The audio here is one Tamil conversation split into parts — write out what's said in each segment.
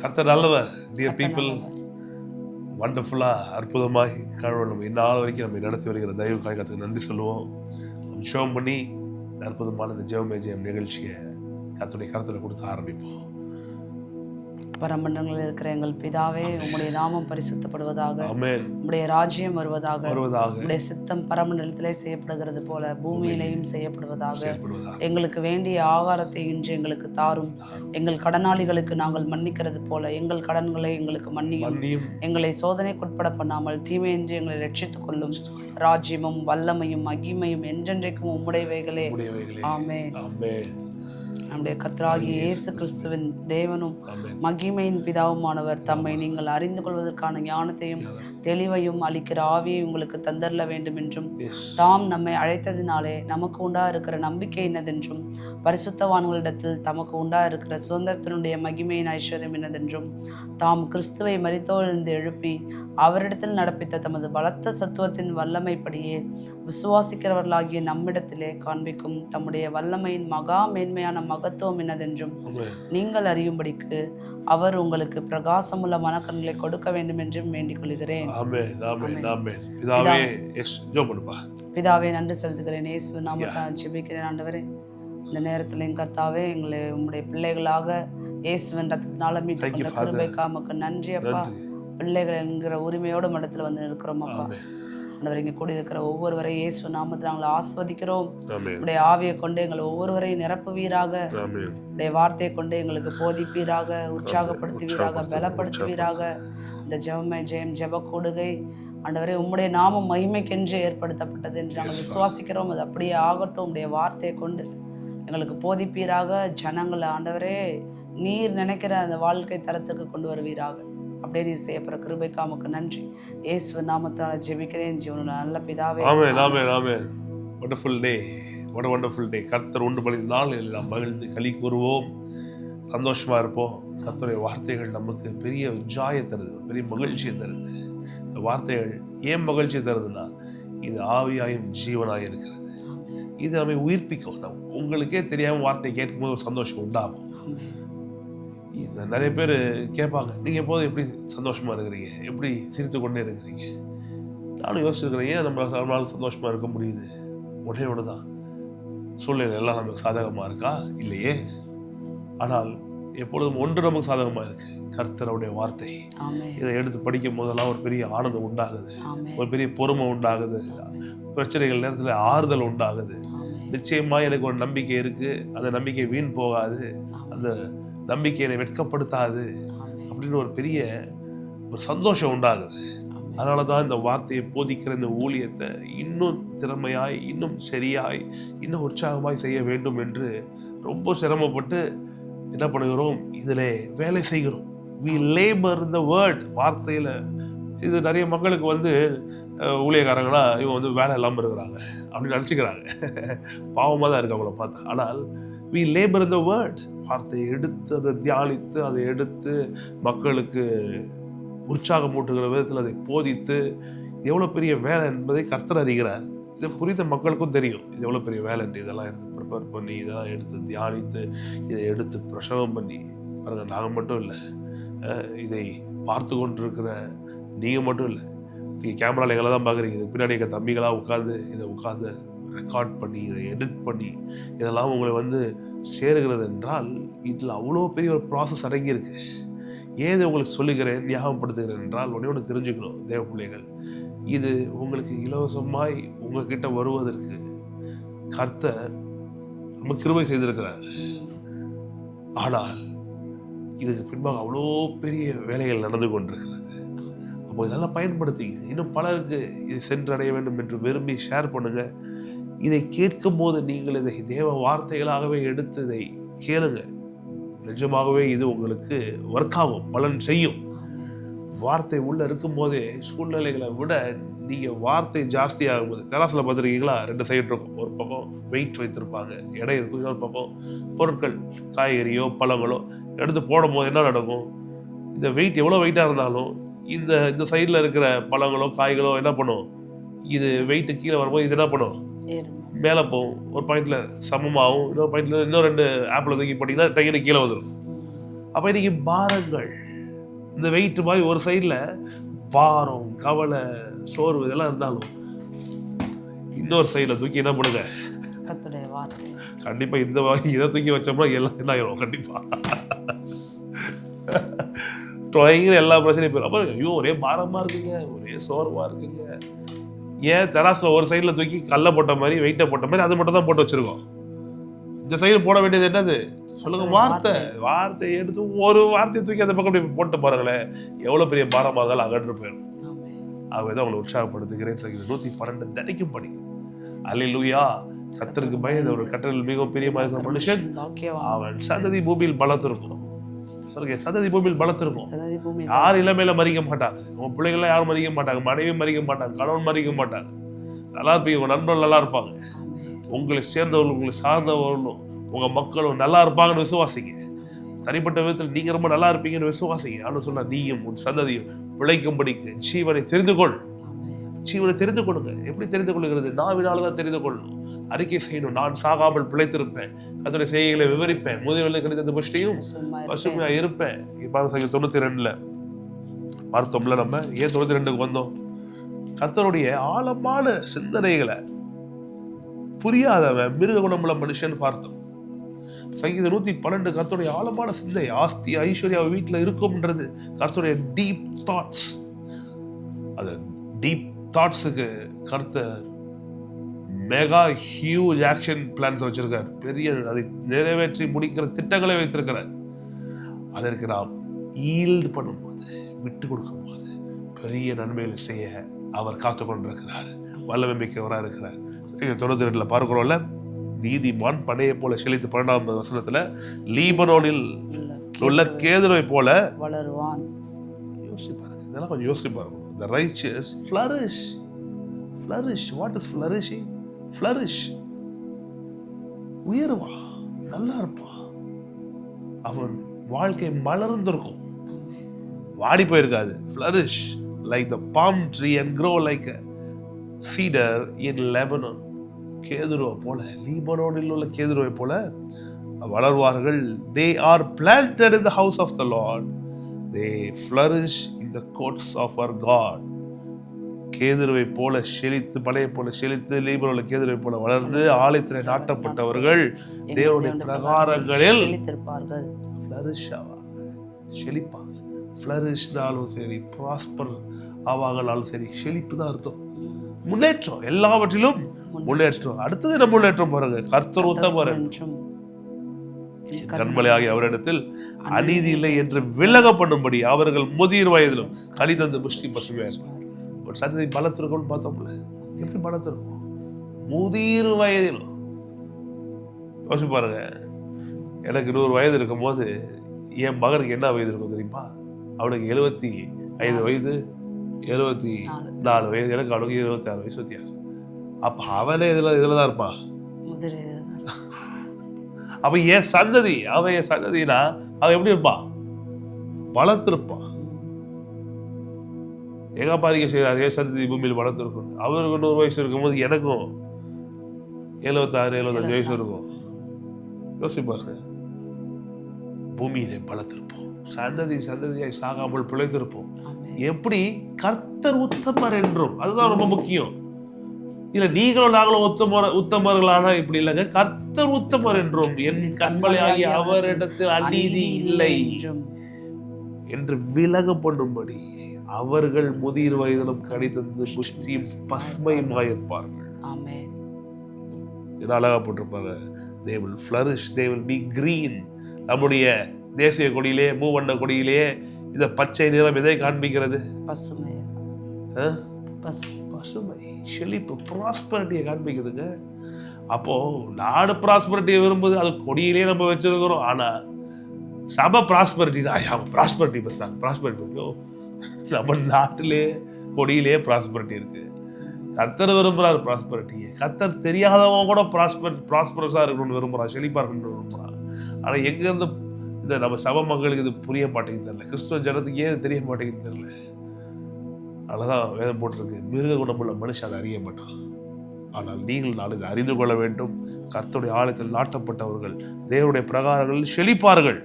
கர்த்தர் நல்லவர். டியர் கர்த்தர் பீப்புள், நல்லவர். வண்டர்ஃபுல்லா அற்புதமாய் கடவுள் நம்ம இந்நாள் வரைக்கும் நம்ம நடத்தி வருகிற தயவுக்காய் கர்த்தருக்கு நன்றி சொல்லுவோம். நம்ம ஜெபம் பண்ணி இந்த அற்புதமான இந்த ஜெபமே ஜெயம் நிகழ்ச்சியை கர்த்தருடைய கரத்தில் கொடுத்து ஆரம்பிப்போம். பரமண்டலங்களில் இருக்கிற எங்கள் பிதாவே, உம்முடைய நாமம் பரிசுத்தப்படுவதாக. ஆமென். உம்முடைய ராஜ்யம் வருவதாக. வருவதாக. உம்முடைய சித்தம் பரமண்டலத்திலே செய்யப்படுகிறது போல பூமியிலேயும் செய்யப்படுவதாக. செயல்படுவதாக. எங்களுக்கு வேண்டிய ஆகாரத்தை இன்று எங்களுக்கு தாரும். எங்கள் கடனாளிகளுக்கு நாங்கள் மன்னிக்கிறது போல எங்கள் கடன்களை எங்களுக்கு மன்னியும். மன்னியும். எங்களை சோதனைக்குட்பட பண்ணாமல் தீமையின்றி எங்களை ரட்சித்துக் கொள்ளும். ராஜ்யமும் வல்லமையும் மகிமையும் என்றென்றைக்கும் உம்முடையவைகளே. உம்முடையவைகளே. ஆமென். ஆமென். நம்முடைய கர்த்தராகிய இயேசு கிறிஸ்துவின் தேவனும் ஆமென். மகிமையின் பிதாவுமானவர் தம்மை நீங்கள் அறிந்து கொள்வதற்கான ஞானத்தையும் தெளிவையும் அளிக்கிற ஆவியை உங்களுக்கு தந்தரல வேண்டும் என்றும், Yes. தாம் நம்மை அழைத்ததினாலே நமக்கு உண்டா இருக்கிற நம்பிக்கை என்னதென்றும், பரிசுத்தவான்களிடத்தில் தமக்கு உண்டா இருக்கிற சுதந்திரத்தினுடைய மகிமையின் ஐஸ்வர்யம் என்னதென்றும், தாம் கிறிஸ்துவை மரித்தோரிலிருந்து எழுப்பி அவரிடத்தில் நடப்பித்த தமது பலத்த சத்துவத்தின் வல்லமைப்படியே விசுவாசிக்கிறவர்களாகிய நம்மிடத்திலே காண்பிக்கும் தம்முடைய வல்லமையின் மகா மேன்மையான மகத்துவம் என்னதென்றும் ஆமென். நீங்கள் அறியும்படிக்கு அவர் உங்களுக்கு பிரகாசமுள்ள மனக்கண்களை கொடுக்க வேண்டும் என்றும் வேண்டிக் கொள்கிறேன். ஆமென். ஆமென். ஆமென். பிதாவே, எஸ் ஜெபம் பண்ணுப்பா. பிதாவே, நன்றி செலுத்துகிறேன். இயேசு நாமத்தால் ஜெபிக்கிறேன். ஆண்டவரே, இந்த நேரத்தில் என் கர்த்தாவே, எங்களை உம்முடைய பிள்ளைகளாக இயேசுவின் ரத்தத்தினால மீட்டு Thank you, கொண்ட Father. கிருபைக்கு உமக்கு நன்றி அப்பா. நன்றி. பிள்ளைகள் என்கிற உரிமையோடு இடத்துல வந்து இருக்கிறோம் அப்பா. ஆமென். ஆண்டவர், இங்கே கூடி இருக்கிற ஒவ்வொருவரையும் இயேசு நாமத்தில் நாங்கள் ஆஸ்வதிக்கிறோம். ஆமென். உடைய ஆவியை கொண்டு எங்களை ஒவ்வொருவரையும் நிரப்புவீராக. ஆமென். உடைய வார்த்தையை கொண்டு எங்களுக்கு போதிப்பீராக, உற்சாகப்படுத்துவீராக, பலப்படுத்துவீராக. இந்த ஜெபமே ஜெயம் ஜெப கூடுகை ஆண்டவரே உம்முடைய நாமம் மகிமைக்கென்று ஏற்படுத்தப்பட்டது என்று நாங்கள் விசுவாசிக்கிறோம். அது அப்படியே ஆகட்டும். உடைய வார்த்தையை கொண்டு எங்களுக்கு போதிப்பீராக. ஜனங்களை ஆண்டவரே நீர் நினைக்கிற அந்த வாழ்க்கை தரத்துக்கு கொண்டு வருவீராக. அப்படியே நீர் செய்யப்படுற கிருபைக்கு உமக்கு நன்றி. இயேசு நாமத்தினால ஜெபிக்கிறேன் ஜீவனுள்ள நல்ல பிதாவே. ஆமென். ஆமென். ஆமென். Wonderful day. What a wonderful day. கர்த்தர் உண்டு பண்ணின நாளில் நாம் மகிழ்ந்து களி கூறுவோம், சந்தோஷமா இருப்போம். கர்த்தருடைய வார்த்தைகள் நமக்கு பெரிய ஜாயை தருது, பெரிய மகிழ்ச்சியை தருது. இந்த வார்த்தைகள் ஏன் மகிழ்ச்சியை தருதுன்னா, இது ஆவியாயும் ஜீவனாயும் இருக்கிறது. இது நம்மை உயிர்ப்பிக்கும். உங்களுக்கே தெரியாமல் வார்த்தை கேட்கும்போது ஒரு சந்தோஷம் உண்டாகும். இது நிறைய பேர் கேட்பாங்க, நீங்கள் எப்போதும் எப்படி சந்தோஷமாக இருக்கிறீங்க, எப்படி சிரித்து கொண்டே இருக்கிறீங்க? நானும் யோசிச்சுருக்கிறேன், ஏன் நம்மளால் சந்தோஷமாக இருக்க முடியுது? ஒன்றே ஒன்று தான், சூழ்நிலை எல்லாம் நமக்கு சாதகமாக இருக்கா? இல்லையே. ஆனால் எப்பொழுதும் ஒன்று நமக்கு சாதகமாக இருக்குது, கர்த்தருடைய வார்த்தை. ஆமென். இதை எடுத்து படிக்கும் போதெல்லாம் ஒரு பெரிய ஆனந்தம் உண்டாகுது, ஆமென். ஒரு பெரிய பொறுமை உண்டாகுது, பிரச்சனைகள் நேரத்தில் ஆறுதல் உண்டாகுது. நிச்சயமாக எனக்கு ஒரு நம்பிக்கை இருக்குது, அந்த நம்பிக்கை வீண் போகாது, அந்த நம்பிக்கை என்னை வெட்கப்படுத்தாது அப்படின்னு ஒரு பெரிய ஒரு சந்தோஷம் உண்டாகுது. அதனால தான் இந்த வார்த்தையை போதிக்கிற இந்த ஊழியத்தை இன்னும் திறமையாய், இன்னும் சரியாய், இன்னும் உற்சாகமாய் செய்ய வேண்டும் என்று ரொம்ப சிரமப்பட்டு என்ன பண்ணுகிறோம், இதில் வேலை செய்கிறோம். we labor the word. வார்த்தையில் இது நிறைய மக்களுக்கு வந்து ஊழியக்காரங்களா இவங்க வந்து வேலை இல்லாமல் இருக்கிறாங்க அப்படின்னு நினச்சிக்கிறாங்க. பாவமாக தான் இருக்கு அவங்கள பார்த்தா. ஆனால் we labor the word. வார்த்தையை எடுத்து அதை தியானித்து அதை எடுத்து மக்களுக்கு உற்சாகம் மூட்டுகிற விதத்தில் அதை போதித்து எவ்வளோ பெரிய வேலை என்பதை கர்த்தர் அறிகிறார். இதை புரிந்த மக்களுக்கும் தெரியும் இது எவ்வளோ பெரிய வேலைன்ட்டு. இதெல்லாம் எடுத்து ப்ரிப்பேர் பண்ணி, இதெல்லாம் எடுத்து தியானித்து, இதை எடுத்து பிரசவம் பண்ணி பாருங்க. நாங்கள் மட்டும் இல்லை, இதை பார்த்து கொண்டிருக்கிற நீங்கள் மட்டும் இல்லை, நீங்கள் கேமராவில் எங்களை தான் பார்க்குறீங்க. இது பின்னாடி எங்கள் தம்பிகளாக உட்காந்து ரெக்கார்ட் பண்ணி, இதை எடிட் பண்ணி, இதெல்லாம் உங்களை வந்து சேருகிறது என்றால் இதில் அவ்வளோ பெரிய ஒரு ப்ராசஸ் அடங்கியிருக்கு. ஏது உங்களுக்கு சொல்லுகிறேன், ஞாபகப்படுத்துகிறேன் என்றால் ஒன்று தெரிஞ்சுக்கணும் தேவ பிள்ளைகள், இது உங்களுக்கு இலவசமாய் உங்ககிட்ட வருவதற்கு கர்த்தர் ரொம்ப கிருபை செய்திருக்கிறார். ஆனால் இதுக்கு பின்பாக அவ்வளோ பெரிய வேலைகள் நடந்து கொண்டிருக்கிறது. அப்போ இதெல்லாம் பயன்படுத்திங்க. இன்னும் பலருக்கு இது சென்றடைய வேண்டும் என்று விரும்பி ஷேர் பண்ணுங்க. இதை கேட்கும் போது நீங்கள் இதை தேவ வார்த்தைகளாகவே எடுத்து இதை கேளுங்க. நிஜமாகவே இது உங்களுக்கு ஒர்க் ஆகும், பலன் செய்யும். வார்த்தை உள்ள இருக்கும் போதே சூழ்நிலைகளை விட நீங்கள் வார்த்தை ஜாஸ்தி ஆகும்போது, தெராசில் பார்த்துருக்கீங்களா, 2 சைடு இருக்கும். ஒரு பக்கம் வெயிட் வைத்திருப்பாங்க, எடை இருக்கும். இன்னொரு பக்கம் பொருட்கள், காய்கறியோ பழங்களோ எடுத்து போடும் போது என்ன நடக்கும், இந்த வெயிட் எவ்வளோ வெயிட்டாக இருந்தாலும் இந்த சைடில் இருக்கிற பழங்களோ காய்களோ என்ன பண்ணும், இது வெயிட்டு கீழே வரும்போது இது என்ன பண்ணும், மேலே போகும். ஒரு பாயிண்டில் சமமாகவும், இன்னொரு பாயிண்டில் இன்னும் 2 ஆப்பிள் தூக்கி போட்டிங்கன்னா டக்குனு கீழே வந்துடும். அப்போ இன்றைக்கி பாரங்கள் இந்த வெயிட் மாதிரி ஒரு சைடில் பாரம், கவலை, சோர்வு இதெல்லாம் இருந்தாலும் இன்னொரு சைடில் தூக்கி என்ன பண்ணுங்க, கர்த்தருடைய வார்த்தை. கண்டிப்பா இந்த இதை தூக்கி வச்சோம்னா எல்லாம் என்ன ஆயிரும் கண்டிப்பா. ட்ராயிங்கில் எல்லா பிரச்சனையும் போயிடும். அப்போ ஐயோ ஒரே பாரமா இருக்குங்க, ஒரே சோர்வா இருக்குங்க. ஏன் தெராசில் ஒரு சைடில் தூக்கி கல்லை போட்ட மாதிரி, வெயிட்டை போட்ட மாதிரி அது மட்டும் தான் போட்டு வச்சிருக்கோம். இந்த சைடு போட வேண்டியது என்னது சொல்லுங்க? வார்த்தை. வார்த்தையை எடுத்து ஒரு வார்த்தையை தூக்கி அந்த பக்கம் இப்படி போட்டு பாருங்களேன், எவ்வளோ பெரிய பாரமாக இருந்தாலும் அகன்று போயிடும். ஆகவே தான் உங்களை உற்சாகப்படுத்துகிறேன். 112 தினைக்கும் படி. அல்லேலூயா. கர்த்தருக்கு பயந்த ஒரு கட்டளையில் மிகவும் பிரியமாக இருக்கிற மனுஷன் அவன் சந்ததி பூமியில் பலத்திருக்கும். சொல்லுங்க, சந்ததி பூமியில் பலத்திருக்கும். யார் இளமையில மறிக்க மாட்டாங்க, உங்க பிள்ளைகள்லாம் யாரும் மறிக்க மாட்டாங்க, மனைவி மறிக்க மாட்டாங்க, கணவன் மறிக்க மாட்டாங்க. நல்லா இருப்பீங்க, உங்க நண்பர்கள் நல்லா இருப்பாங்க, உங்களை சேர்ந்தவர்களும் உங்களை சார்ந்தவர்களும் உங்க மக்களும் நல்லா இருப்பாங்கன்னு விசுவாசிங்க. தனிப்பட்ட விதத்தில் நீங்க ரொம்ப நல்லா இருப்பீங்கன்னு விசுவாசிங்க. ஆனா சொன்னா நீயும் உன் சந்ததியும் பிழைக்கும்படிக்கு ஜீவனை தெரிந்து கொள். ஜீவனை தெரிந்து கொள்ளுங்க. எப்படி தெரிந்து கொள்ளுகிறது? நாவினால்தான் தெரிந்து கொள்ளணும். அறிக்கை செய்யணும். நான் சாகாமல் பிழைத்திருப்பேன், கர்த்தருடைய செய்கைகளை விவரிப்பேன், முதியவர்களுக்கு கிடைத்த புஷ்டியும் பசுமையா இருப்பேன். இப்போ 92 பார்த்தோம்ல. நம்ம ஏன் 92க்கு வந்தோம்? கர்த்தருடைய ஆழமான சிந்தனைகளை புரியாதவன் மிருக குணமுள்ள மனுஷன் பார்த்தோம். சங்கீதம் 112 கர்த்தருடைய ஆழமான சிந்தை, ஆஸ்தி ஐஸ்வர்யா வீட்டில் இருக்கும்ன்றது கர்த்தருடைய டீப் தாட்ஸ். அது டீப் தாட்ஸுக்கு கர்த்தர் மெகா ஹியூஜ் ஆக்ஷன் பிளான்ஸ் வச்சிருக்கார். பெரிய அதை நிறைவேற்றி முடிக்கிற திட்டங்களை வைத்திருக்கிறார். அதற்கு நாம் ஈல்டு பண்ணும்போது, விட்டு கொடுக்கும்போது பெரிய நன்மைகளை செய்ய அவர் காத்து கொண்டிருக்கிறார். வல்லமை மிக்கவராக இருக்கிறார். 92 பார்க்கிறோம்ல, நீதிமான் படையை போல செழித்து 12வது வசனத்துல லீபனோனில் உள்ள கேதுரை போல வளருவான். யோசிச்சு பாருங்க, இதெல்லாம் கொஞ்சம் யோசிச்சு பாருங்க. The righteous flourish. Flourish. What is flourishing? Flourish. உயர்வா, நல்லா இருப்பா. அவன் வாழ்க்கை மலர்ந்திருக்கும், வாடி போயிருக்காது. Flourish like the palm tree and grow like a cedar in Lebanon. கேதுருவை போல, லீபனோனில் உள்ள கேதுருவை போல வளர்வார்கள். They are planted in the house of the Lord. They flourish in the courts of our God. கேதுருவை போல செழித்து, பழைய போல செழித்து, லீபனோனில் கேதுருவை போல வளர்ந்து ஆலயத்திலே நாட்டப்பட்டவர்கள் தேவனுடைய பிரகாரங்களில் செழித்திருப்பார்கள். flourish ஆவாங்க, செழிப்பாங்க. flourishனாலும் சரி, ப்ராஸ்பர் ஆவாங்கனாலும் சரி, செழிப்பு தான் அர்த்தம். முன்னேற்றம், எல்லாவற்றிலும் முன்னேற்றம். அடுத்தது என்ன முன்னேற்றம் பாருங்க? கர்த்தர் உத்தமர், கண்மலையாகி அவரிடத்தில் அநீதி இல்லை என்று விலக பண்ணும்படி அவர்கள் முதிர் வயதிலும் களி தந்து புஷ்டி பசுமையா இருப்பார். ஒரு சந்ததி பலத்திருக்கும்னு பார்த்தோம்ல, எப்படி பலத்திருக்கும்? முதிர் வயதிலும். யோசிச்சு பாருங்க, எனக்கு 100 வயது இருக்கும் போது என் மகனுக்கு என்ன வயது இருக்கும் தெரியுமா? அவனுக்கு 75 வயது, 74 வயது, எனக்கு அவனுக்கு 26 வயசு வித்தியாசம். அப்ப அவனே இதுலதான் இருப்பான். அப்ப என் சந்ததி, அவன் என் சந்ததினா அவன் எப்படி இருப்பான்? பலத்திருப்பான். எங்க பாதிக்க செய்யறாரு, என் சந்ததி பூமியில் பலத்திருக்கும். அவருக்கு 100 வயசு இருக்கும்போது எனக்கும் 76, 75 வயசு இருக்கும். யோசிப்பாரு, பூமியிலே பலத்திருப்போம், சந்ததியாய் சாகாமல் பிழைத்திருப்போம். எப்படி? கர்த்தர் உத்தமர் என்றும். அதுதான் ரொம்ப முக்கியம். இல்ல நீங்களும் நாங்களும் உத்தமர்களான இப்படி இல்லைங்க. கர்த்தர் உத்தமர் என்றும் என் கண்மலையாகி அவரிடத்தில் அநீதி இல்லை என்று விலக பண்ணும்படி அவர்கள் முதிர் வயதிலும் கடிதந்து புஷ்டியும் பசுமையுமாய் இருப்பார்கள். இது அழகா போட்டிருப்பாங்க. They will flourish, they will be green. நம்முடைய தேசிய கொடியிலே, மூவண்ண கொடியிலே இந்த பச்சை நிறம் எதை காண்பிக்கிறது? பசுமை, பசுமை, செழிப்பு, ப்ராஸ்பரிட்டியை காண்பிக்குதுங்க. அப்போ நாடு ப்ராஸ்பரிட்டியை விரும்புது, அது கொடியிலே நம்ம வச்சிருக்கிறோம். ஆனா சபை ப்ராஸ்பரிட்டினா ப்ராஸ்பரிட்டி பஸ் ப்ராஸ்பரிட்டி. நம்ம நாட்டிலே கொடியிலே ப்ராஸ்பரிட்டி இருக்கு. கர்த்தர் விரும்புறாரு ப்ராஸ்பரிட்டியை. கர்த்தர் தெரியாதவங்க கூட ப்ராஸ்பரஸா இருக்கணும்னு விரும்புறான், செழிப்பா இருக்கணும்னு விரும்புறான். ஆனா எங்க இருந்து இந்த நம்ம சபை மக்களுக்கு இது புரிய மாட்டேங்குது தெரியல. கிறிஸ்துவ ஜனத்துக்கு ஏன் தெரிய மாட்டேங்குது தெரியல. அதனாலதான் வேதம் போட்டிருக்கு, மிருக குணமுள்ள மனுஷன் அதை அறிய மாட்டான். ஆனால் நீங்கள் நான் இதை அறிந்து கொள்ள வேண்டும். கர்த்தருடைய ஆலயத்தில் நாட்டப்பட்டவர்கள் தேவனுடைய பிரகாரங்களில் செழிப்பார்கள்.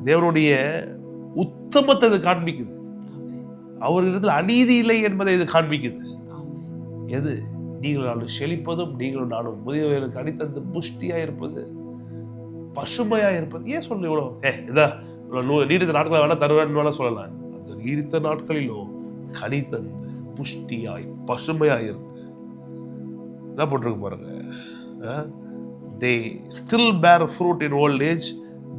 தேவனுடைய உத்தமத்தை இது காண்பிக்குது. அவர்களிடத்தில் அநீதி இல்லை என்பதை இது காண்பிக்குது. எது? நீங்கள் நானும் செழிப்பதும் நீங்களும் நானும் முதியவர்களுக்கு அடித்தந்து புஷ்டியா இருப்பது, பசுமையா இருப்பது. ஏன் சொல்ல இவ்வளோ நீடித்த நாட்களை வேணா தருவேன்னு வேணா சொல்லலாம். அந்த நீடித்த நாட்களிலோ கனி தந்து புஷ்டியாய் பசுமையாய் இருந்து என்ன போட்டிருக்கு பாருங்க. they still bear fruit in old age,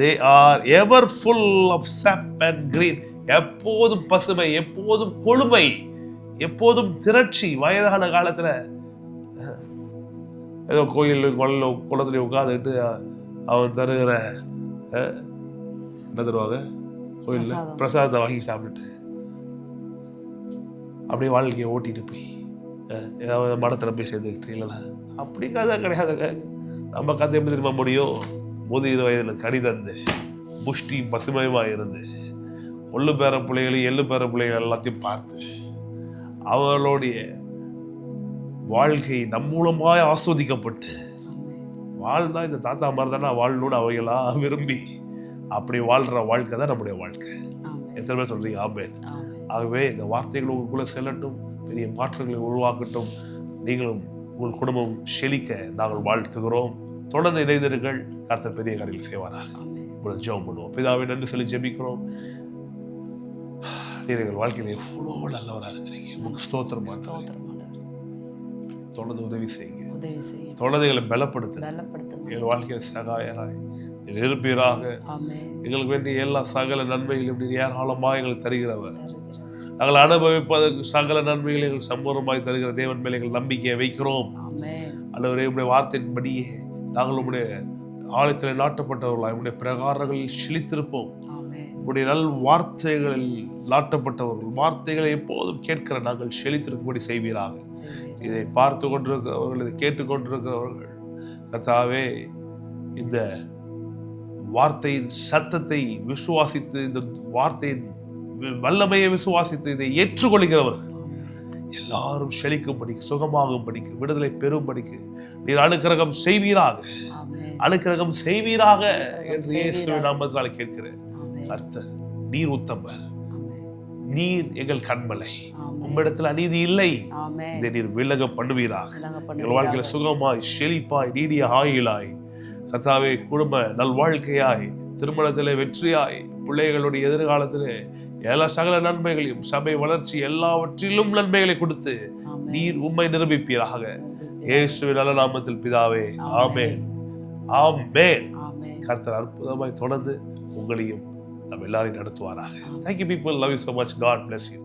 they are ever full of sap and green. எப்போதும் பசுமை, எப்போதும் கொழுமை, எப்போதும் திரட்சி. வயதான காலத்துல ஏதோ கோயில் குளத்துல உட்காந்துட்டு அவன் தருகிற என்ன தருவாங்க கோயில்ல பிரசாதத்தை வாங்கி சாப்பிட்டுட்டு அப்படியே வாழ்க்கையை ஓட்டிட்டு போய் ஏதாவது மடத்துல போய் சேர்ந்துக்கிட்டு இல்லைன்னா அப்படி கதை கிடையாதுங்க. நம்ம கதை எப்படி திரும்ப முடியும்? முதிர் வயதில் கனி தந்து புஷ்டி பசுமையுமாக இருந்து கொள்ளு பேர பிள்ளைகளையும் எள்ளு பேர பிள்ளைகள் எல்லாத்தையும் பார்த்து அவர்களுடைய வாழ்க்கை நம் மூலமாய் ஆஸ்வதிக்கப்பட்டு வாழ்ந்தா இந்த தாத்தா மாதிரி தானே வாழணும்னு அவைகளா விரும்பி அப்படி வாழ்ற வாழ்க்கை தான் நம்முடைய வாழ்க்கை. எத்தனை பேர் சொல்றீங்க ஆமென்? ஆகவே இந்த வார்த்தைகள் உங்களுக்குள்ள செல்லட்டும், பெரிய மாற்றங்களை உருவாக்கட்டும், நீங்களும் உங்கள் குடும்பம் செழிக்க நாங்கள் வாழ்த்துகிறோம். தொடர்ந்து இணைந்தீர்கள். கர்த்தர் பெரிய காரியங்கள் செய்வாராக. உங்களுக்கு ஜெபம் பண்ணுவோம். பிதாவை நன்றி சொல்லி ஜெபிக்கிறோம். நீங்க எங்கள் வாழ்க்கையில எவ்வளோ நல்லவராக இருக்கிறீங்க. உங்களுக்கு ஸ்தோத்திரம். தொடர்ந்து உதவி செய்யுங்க. தொடர்ந்து எங்களை பலப்படுத்துங்க. எங்கள் வாழ்க்கையில் சகாயராய் இருப்பீராக. எங்களுக்கு வேண்டிய எல்லா சகல நன்மைகளையும் ஏராளமாக எங்களுக்கு தருகிறவர். நாங்கள் அனுபவிப்பதற்கு சகல நன்மைகளை எங்கள் சம்பூர்ணமாய் தருகிற தேவன் மேலே எங்கள் நம்பிக்கையை வைக்கிறோம். அல்லவரே உடைய வார்த்தையின்படியே நாங்கள் உடைய ஆலயத்தில் நாட்டப்பட்டவர்களாய் உடைய பிரகாரங்களில் செழித்திருப்போம். உடைய நல் வார்த்தைகளில் நாட்டப்பட்டவர்கள் வார்த்தைகளை எப்போதும் கேட்கிற நாங்கள் செழித்திருக்கும்படி செய்வீராக. இதை பார்த்து கொண்டிருக்கிறவர்கள், இதை கேட்டுக்கொண்டிருக்கிறவர்கள் கர்த்தாவே இந்த வார்த்தையின் சத்தத்தை விசுவாசித்து, இந்த வார்த்தையின் வல்லமையை விசுவாசித்து இதை ஏற்றுக்கொள்கிறவர்கள் எல்லாரும் செழிக்கும்படி, சுகமாகும்படிக்கு, விடுதலை பெறும்படிக்கு நீர் அனுக்கிரகம் செய்வீராக. அனுக்கிரகம் செய்வீராக என்று இயேசுவின் நாமத்தினால் கேட்கிறேன். கர்த்தர் நீர் உத்தமர், நீர் எங்கள் கண்மலை, உம்மிடத்தில் அநீதி இல்லை. இதை நீர் விலக பண்ணுவீராக. எங்கள் வாழ்க்கையில சுகமாய் செழிப்பாய் நீடிய ஆயுளாய் கர்த்தாவே குடும்ப நல்வாழ்க்கையாய் திருமணத்திலே வெற்றியாய் பிள்ளைகளுடைய எதிர்காலத்திலே எல்லா சகல நன்மைகளையும் சபை வளர்ச்சி எல்லாவற்றிலும் நன்மைகளை கொடுத்து நீர் உம்மை நிரூபிப்பீராக. இயேசுவின் நல்ல நாமத்தில் பிதாவே ஆமென். ஆமென். கர்த்தர் அற்புதமாய் தொடர்ந்து உங்களையும் நம்ம எல்லாரையும் நடத்துவாராக. Thank you people. Love you so much. God bless you.